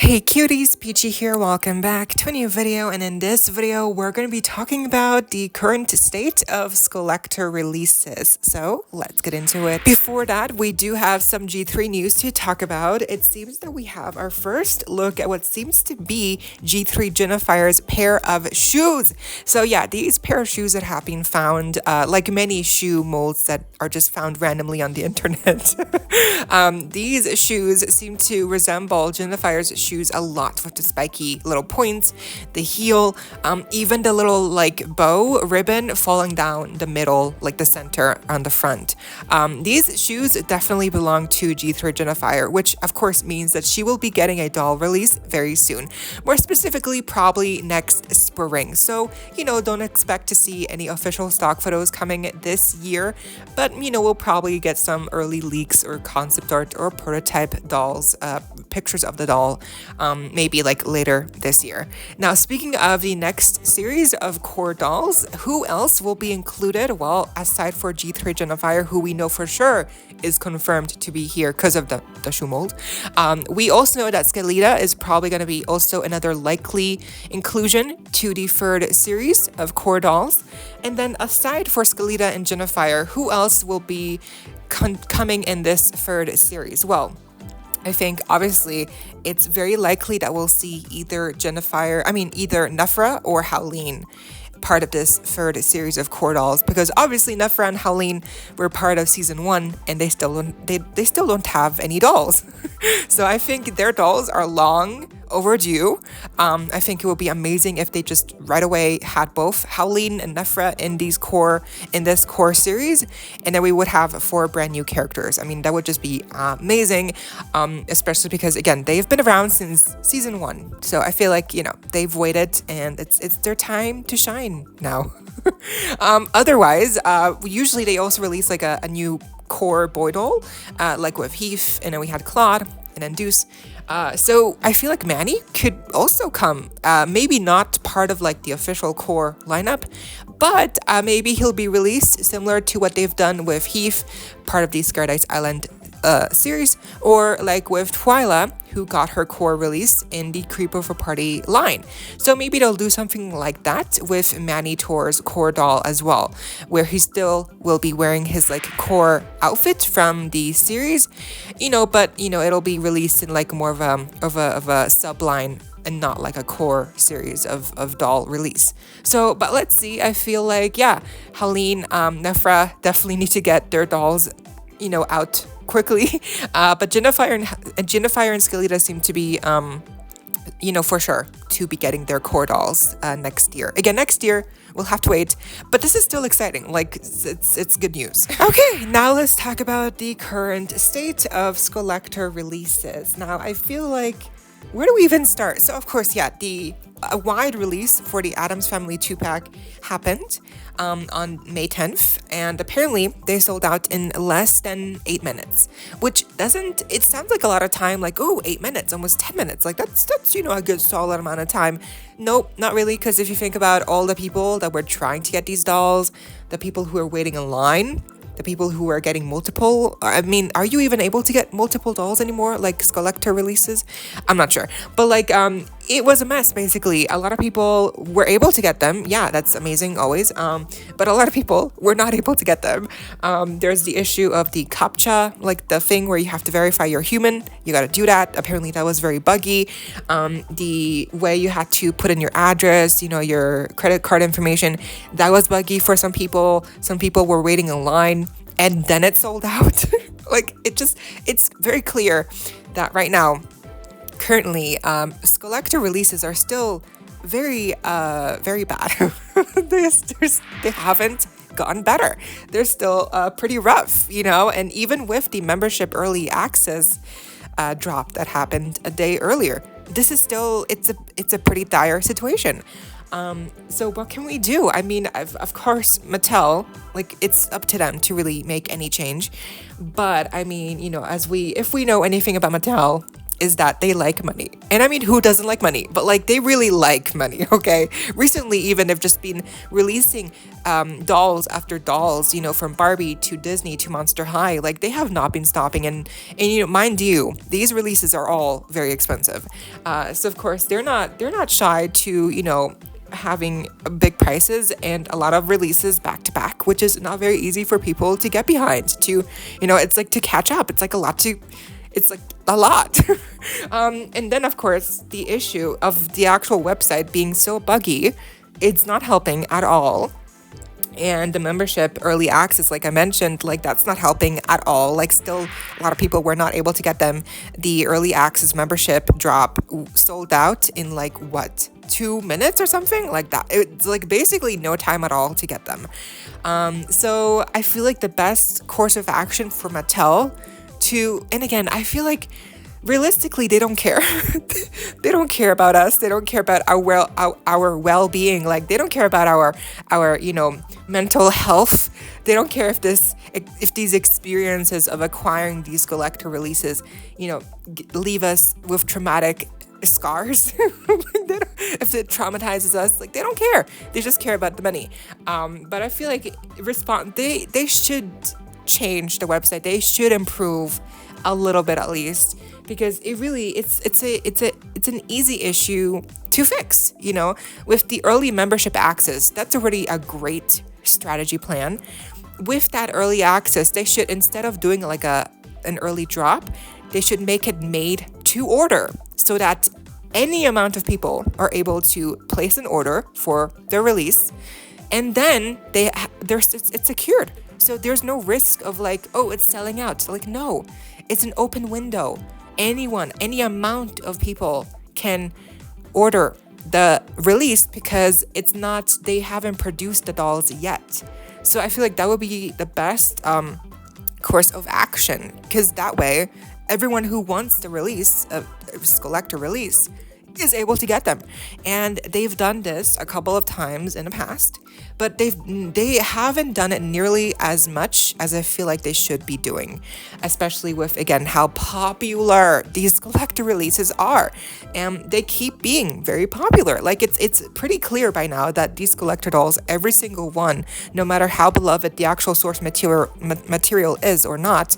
Hey cuties, Peachy here, welcome back to a new video, and in this video we're going to be talking about the current state of SKULLECTOR releases, so let's get into it. Before that, we do have some G3 news to talk about. It seems that we have our first look at what seems to be G3 Jennifer's pair of shoes. So yeah, these pair of shoes that have been found, like many shoe molds that are just found randomly on the internet. These shoes seem to resemble Jennifer's shoes a lot, with the spiky little points, the heel, even the little like bow ribbon falling down the middle, like the center on the front. These shoes definitely belong to G3 Jennifer, which of course means that she will be getting a doll release very soon, more specifically probably next spring. So don't expect to see any official stock photos coming this year, but we'll probably get some early leaks or concept art or prototype dolls, pictures of the doll, maybe like later this year. Now, speaking of the next series of core dolls, who else will be included? Well, aside for G3 Jennifer, who we know for sure is confirmed to be here because of the shoe mold, we also know that Scalita is probably going to be also another likely inclusion to the third series of core dolls. And then aside for Scalita and Jennifer, who else will be coming in this third series? Well, I think obviously it's very likely that we'll see either Nefra or Howleen part of this third series of core dolls, because obviously Nefra and Howleen were part of season 1 and they still don't have any dolls. So I think their dolls are long overdue. I think it would be amazing if they just right away had both Howleen and Nefra in this core series, and then we would have 4 brand new characters. I mean, that would just be amazing, especially because again, they've been around since season 1. So I feel like they've waited and it's their time to shine now. Otherwise, usually they also release like a new core boy doll, like with Heath, and then we had Claude and then Deuce. So I feel like Manny could also come, maybe not part of like the official core lineup, but maybe he'll be released similar to what they've done with Heath, part of the Paradise Island series, or like with Twyla, who got her core release in the Creep of a Party line. So maybe they'll do something like that with Manny Tor's core doll as well, where he still will be wearing his like core outfit from the series, but it'll be released in like more of a subline and not like a core series of doll release. So, but let's see. I feel like, yeah, Howleen, Nefra definitely need to get their dolls, out quickly. But Jennifer and Scalita seem to be, for sure to be getting their core dolls next year. Again, next year we'll have to wait, but this is still exciting. Like it's good news. Okay, now let's talk about the current state of SKULLECTOR releases. Now, I feel like, where do we even start? So of course, yeah, a wide release for the Addams Family 2-pack happened on May 10th, and apparently they sold out in less than 8 minutes, which it sounds like a lot of time, like, oh, 8 minutes, almost 10 minutes, like that's a good solid amount of time. Nope, not really, because if you think about all the people that were trying to get these dolls, the people who are waiting in line, the people who are getting multiple, I mean, are you even able to get multiple dolls anymore, like SKULLECTOR releases? I'm not sure, but like it was a mess basically. A lot of people were able to get them, yeah, that's amazing always, but a lot of people were not able to get them. There's the issue of the CAPTCHA, like the thing where you have to verify you're human, you got to do that. Apparently that was very buggy. The way you had to put in your address, your credit card information, that was buggy for some people. Some people were waiting in line and then it sold out. Like it's very clear that right now, currently, SKULLECTOR releases are still very bad. They haven't gotten better. They're still pretty rough, and even with the membership early access drop that happened a day earlier, this is still, it's a pretty dire situation. So what can we do? I mean, of course, Mattel, like, it's up to them to really make any change. But I mean, if we know anything about Mattel, is that they like money. And I mean, who doesn't like money? But like, they really like money, okay? Recently, even they've just been releasing dolls after dolls, you know, from Barbie to Disney to Monster High. Like, they have not been stopping. And you know, mind you, these releases are all very expensive. So of course, they're not shy to, you know, having big prices and a lot of releases back to back, which is not very easy for people to get behind. To, you know, it's like to catch up. It's like a lot. And then of course the issue of the actual website being so buggy, it's not helping at all. And the membership early access, like I mentioned, like that's not helping at all. Like, still a lot of people were not able to get them. The early access membership drop sold out in like what, 2 minutes or something like that. It's like basically no time at all to get them. So I feel like the best course of action for Mattel to, and again, I feel like realistically they don't care. They don't care about us. They don't care about our well-being. Like, they don't care about our you know, mental health. They don't care if these experiences of acquiring these collector releases, you know, leave us with traumatic scars. If it traumatizes us, like, they don't care. They just care about the money. But I feel like they should change the website. They should improve a little bit at least, because it's an easy issue to fix. You know, with the early membership access, that's already a great strategy plan. With that early access, they should, instead of doing like an early drop, they should make it made to order, so that any amount of people are able to place an order for their release, and then it's secured. So there's no risk of like, oh, it's selling out. Like, no, it's an open window. Anyone, any amount of people can order the release, because they haven't produced the dolls yet. So I feel like that would be the best course of action, because that way everyone who wants the release of SKULLECTOR release is able to get them. And they've done this a couple of times in the past, but they haven't done it nearly as much as I feel like they should be doing, especially with, again, how popular these SKULLECTOR releases are. And they keep being very popular. Like, it's pretty clear by now that these SKULLECTOR dolls, every single one, no matter how beloved the actual source material is or not,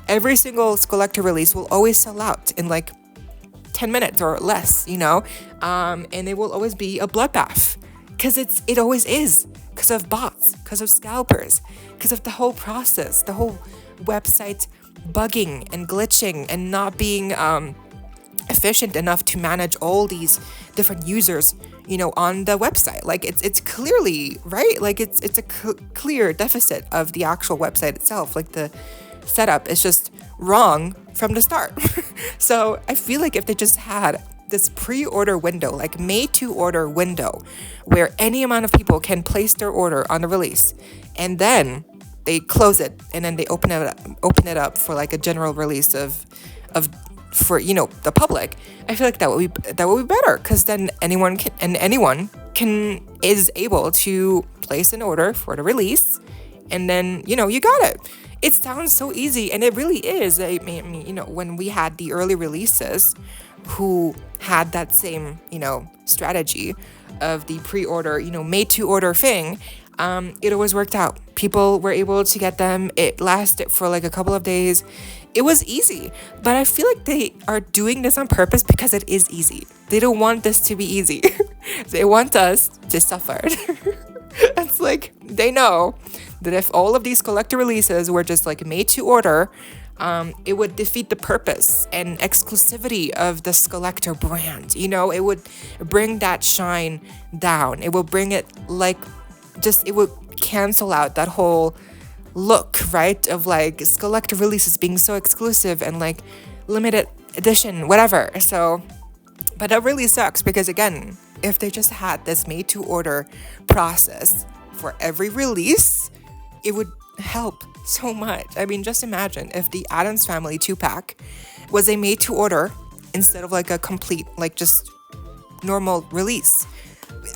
every single SKULLECTOR release will always sell out in like 10 minutes or less, you know, and it will always be a bloodbath, because it always is, because of bots, because of scalpers, because of the whole process, the whole website bugging and glitching and not being efficient enough to manage all these different users, you know, on the website. Like, it's clearly, right, like it's a clear deficit of the actual website itself. Like, the setup is just wrong from the start. So I feel like if they just had this pre-order window, like made to order window, where any amount of people can place their order on the release, and then they close it, and then they open it up for like a general release for, you know, the public, I feel like that would be better, because then anyone is able to place an order for the release, and then, you know, you got it. It sounds so easy, and it really is. I mean, you know, when we had the early releases who had that same, you know, strategy of the pre-order, you know, made to order thing, it always worked out. People were able to get them. It lasted for like a couple of days. It was easy, but I feel like they are doing this on purpose because it is easy. They don't want this to be easy. They want us to suffer. It's like, they know that if all of these collector releases were just like made to order, it would defeat the purpose and exclusivity of the SKULLECTOR brand. You know, it would bring that shine down. It will bring it like, it would cancel out that whole look, right, of like SKULLECTOR releases being so exclusive and like limited edition, whatever. So, but that really sucks, because again, if they just had this made to order process for every release, it would help so much. I mean, just imagine if the Addams Family 2-pack was a made to order instead of like a complete, like just normal release.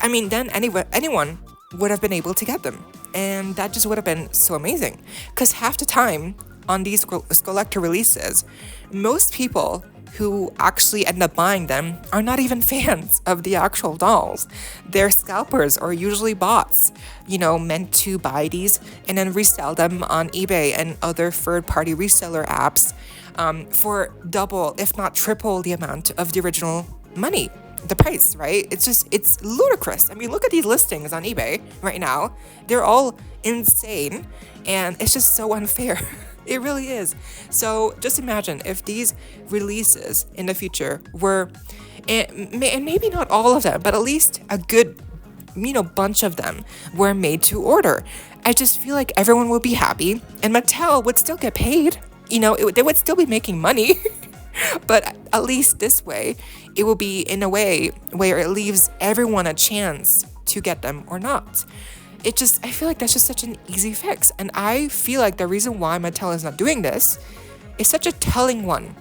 I mean, then anyone would have been able to get them. And that just would have been so amazing. Because half the time on these SKULLECTOR releases, most people who actually end up buying them are not even fans of the actual dolls. They're scalpers or usually bots, meant to buy these and then resell them on eBay and other third-party reseller apps for double, if not triple, the amount of the original money. The price, right? It's ludicrous. I mean, look at these listings on eBay right now. They're all insane and it's just so unfair. It really is. So just imagine if these releases in the future were, and maybe not all of them, but at least a good, bunch of them were made to order. I just feel like everyone would be happy and Mattel would still get paid. They would still be making money. But at least this way, it will be in a way where it leaves everyone a chance to get them or not. I feel like that's just such an easy fix. And I feel like the reason why Mattel is not doing this is such a telling one,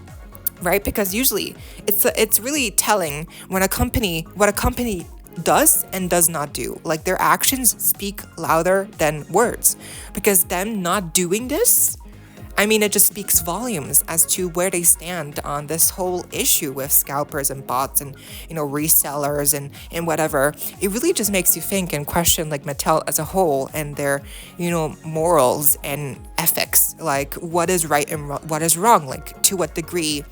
right? Because usually it's really telling what a company does and does not do. Like their actions speak louder than words. Because them not doing this, it just speaks volumes as to where they stand on this whole issue with scalpers and bots and, resellers and whatever. It really just makes you think and question like Mattel as a whole and their, morals and ethics. Like what is right and what is wrong? Like to what degree,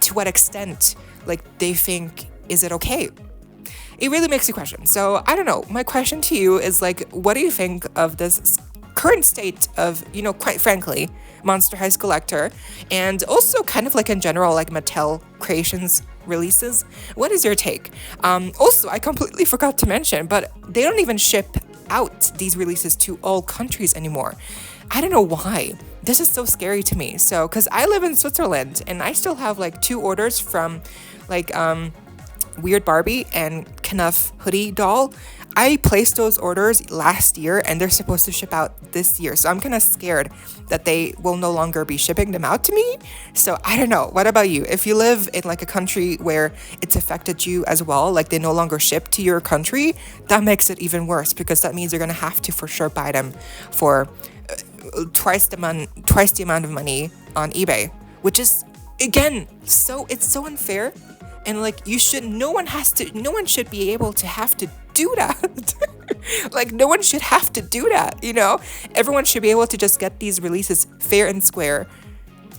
to what extent, like they think, is it okay? It really makes you question. So I don't know. My question to you is like, what do you think of this current state of, quite frankly, Monster High Collector, and also kind of like in general, like Mattel Creations releases? What is your take? Also, I completely forgot to mention, but they don't even ship out these releases to all countries anymore. I don't know why. This is so scary to me. So, because I live in Switzerland and I still have like 2 orders from like Weird Barbie and Knuff hoodie doll. I placed those orders last year and they're supposed to ship out this year. So I'm kind of scared that they will no longer be shipping them out to me. So I don't know. What about you? If you live in like a country where it's affected you as well, like they no longer ship to your country, that makes it even worse because that means you're going to have to for sure buy them for twice the amount of money on eBay, which is, again, it's so unfair. And like no one should be able to have to do that. Like no one should have to do that, Everyone should be able to just get these releases fair and square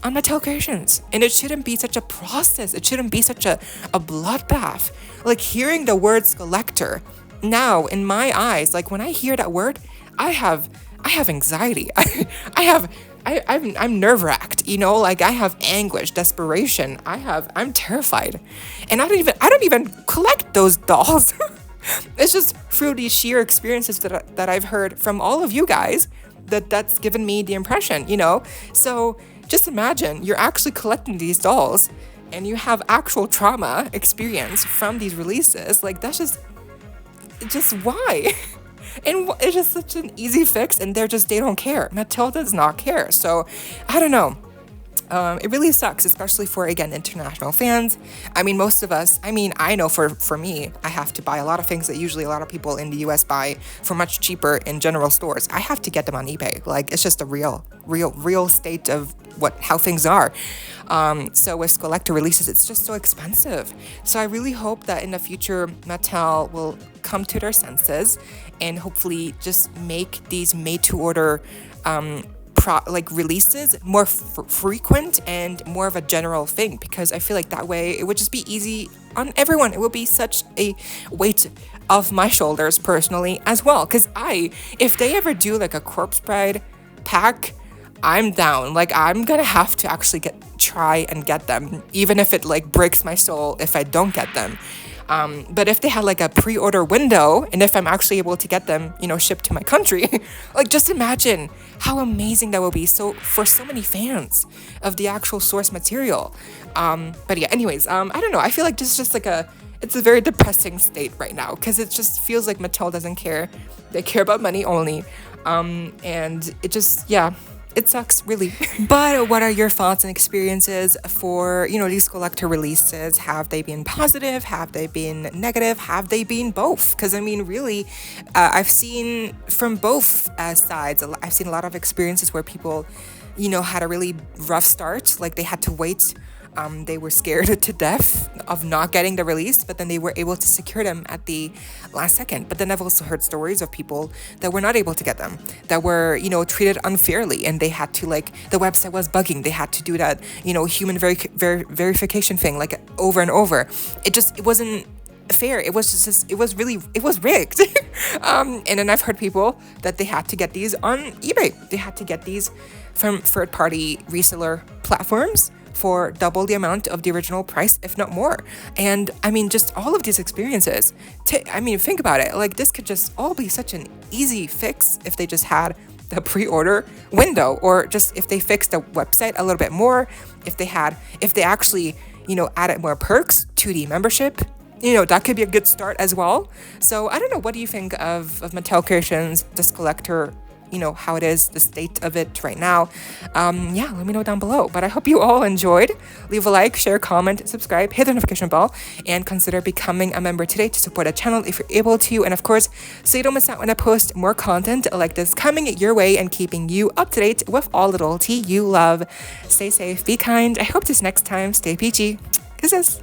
on Mattel Creations. And it shouldn't be such a process. It shouldn't be such a bloodbath. Like hearing the word SKULLECTOR now in my eyes, like when I hear that word, I have anxiety. I'm nerve-wracked, like I have anguish, desperation. I'm terrified. And I don't even collect those dolls. It's just through these sheer experiences that I've heard from all of you guys that's given me the impression, So just imagine you're actually collecting these dolls and you have actual trauma experience from these releases. Like that's just why? And it's just such an easy fix and they don't care. Mattel does not care. So I don't know. It really sucks, especially for, again, international fans. Most of us, I know for me, I have to buy a lot of things that usually a lot of people in the US buy for much cheaper in general stores. I have to get them on eBay. Like, it's just a real state of how things are. So with SKULLECTOR releases, it's just so expensive. So I really hope that in the future, Mattel will come to their senses and hopefully just make these made-to-order releases more frequent and more of a general thing, because I feel like that way it would just be easy on everyone. It would be such a weight off my shoulders personally as well, because if they ever do like a Corpse Bride pack, I'm down. Like I'm gonna have to actually try and get them, even if it like breaks my soul if I don't get them. But if they had like a pre-order window and if I'm actually able to get them, shipped to my country, like just imagine how amazing that would be. So for so many fans of the actual source material. But yeah, anyways, I don't know. I feel like this is just it's a very depressing state right now because it just feels like Mattel doesn't care. They care about money only. And it just, it sucks, really. But what are your thoughts and experiences for, these SKULLECTOR releases? Have they been positive? Have they been negative? Have they been both? Because, really, I've seen from both sides. I've seen a lot of experiences where people, had a really rough start. Like, they had to wait They were scared to death of not getting the release, but then they were able to secure them at the last second. But then I've also heard stories of people that were not able to get them, that were, treated unfairly, and they had to, like, the website was bugging. They had to do that, human verification thing, like, over and over. It wasn't fair. It was rigged. And then I've heard people that they had to get these on eBay. They had to get these from third-party reseller platforms for double the amount of the original price, if not more. And I mean, just all of these experiences, think about it. Like, this could just all be such an easy fix if they just had the pre-order window, or just if they fixed the website a little bit more, if they actually, added more perks to the membership. That could be a good start as well. So I don't know, what do you think of Mattel Creations, the SKULLECTOR, how it is, the state of it right now? Yeah, let me know down below. But I hope you all enjoyed. Leave a like, share, comment, subscribe, hit the notification bell, and consider becoming a member today to support the channel if you're able to. And of course, so you don't miss out when I post more content like this coming your way and keeping you up to date with all the loyalty you love. Stay safe, be kind. I hope this next time, stay peachy. Kisses.